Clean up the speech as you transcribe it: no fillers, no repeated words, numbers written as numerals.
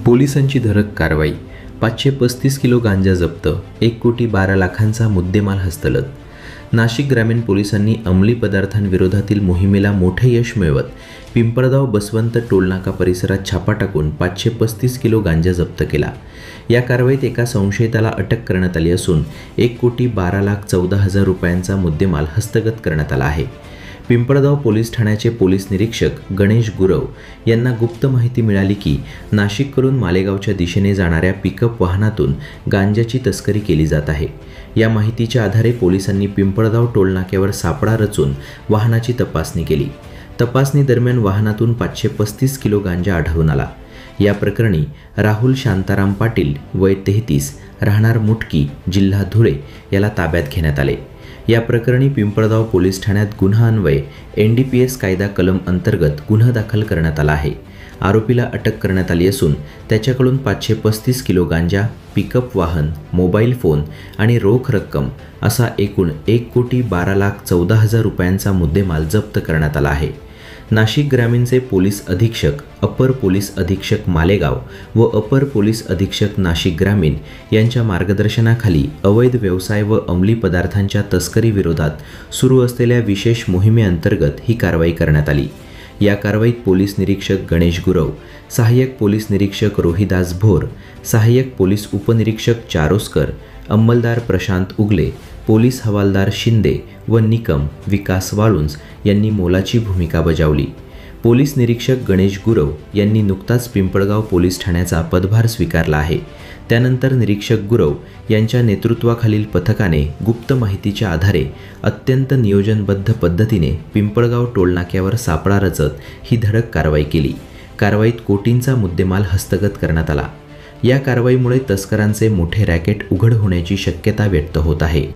पोलिसांची धडक कारवाई. 535 किलो गांजा जप्त, 1,12,00,000चा मुद्देमाल हस्तगत. नाशिक ग्रामीण पोलिसांनी अंमली पदार्थांविरोधातील मोहिमेला मोठे यश मिळवत पिंपळगाव बसवंत टोलनाका परिसरात छापा टाकून 535 किलो गांजा जप्त केला. या कारवाईत एका संशयिताला अटक करण्यात आली असून 1,12,14,000 रुपयांचा मुद्देमाल हस्तगत करण्यात आला आहे. पिंपळगाव पोलीस ठाण्याचे पोलीस निरीक्षक गणेश गुरव यांना गुप्त माहिती मिळाली की नाशिककडून मालेगावच्या दिशेने जाणाऱ्या पिकअप वाहनातून गांजाची तस्करी केली जात आहे. या माहितीच्या आधारे पोलिसांनी पिंपळगाव टोलनाक्यावर सापळा रचून वाहनाची तपासणी केली. तपासणी दरम्यान वाहनातून 535 किलो गांजा आढळून आला. या प्रकरणी राहुल शांताराम पाटील वय 33 राहणार मुटकी जिल्हा धुळे याला ताब्यात घेण्यात आले. या प्रकरणी पिंपळगाव पोलीस ठाण्यात गुन्हा अन्वये NDPS कायदा कलम अंतर्गत गुन्हा दाखल करण्यात आला आहे. आरोपीला अटक करण्यात आली असून त्याच्याकडून 535 किलो गांजा, पिकअप वाहन, मोबाईल फोन आणि रोख रक्कम असा एकूण 1,12,14,000 रुपयांचा मुद्देमाल जप्त करण्यात आला आहे. नाशिक ग्रामीणचे पोलीस अधीक्षक, अपर पोलीस अधीक्षक मालेगाव व अपर पोलीस अधीक्षक नाशिक ग्रामीण यांच्या मार्गदर्शनाखाली अवैध व्यवसाय व अंमली पदार्थांच्या तस्करीविरोधात सुरू असलेल्या विशेष मोहिमेअंतर्गत ही कारवाई करण्यात आली. या कारवाईत पोलीस निरीक्षक गणेश गुरव, सहाय्यक पोलीस निरीक्षक रोहिदास भोर, सहाय्यक पोलीस उपनिरीक्षक चारोस्कर, अंमलदार प्रशांत उगले, पोलीस हवालदार शिंदे व निकम विकास वाळुंज यांनी मोलाची भूमिका बजावली. पोलीस निरीक्षक गणेश गुरव यांनी नुकताच पिंपळगाव पोलीस ठाण्याचा पदभार स्वीकारला आहे. त्यानंतर निरीक्षक गुरव यांच्या नेतृत्वाखालील पथकाने गुप्त माहितीच्या आधारे अत्यंत नियोजनबद्ध पद्धतीने पिंपळगाव टोलनाक्यावर सापळा रचत ही धडक कारवाई केली. कारवाईत कोटींचा मुद्देमाल हस्तगत करण्यात आला. या कारवाईमुळे तस्करांचे मोठे रॅकेट उघड होण्याची शक्यता व्यक्त होत आहे.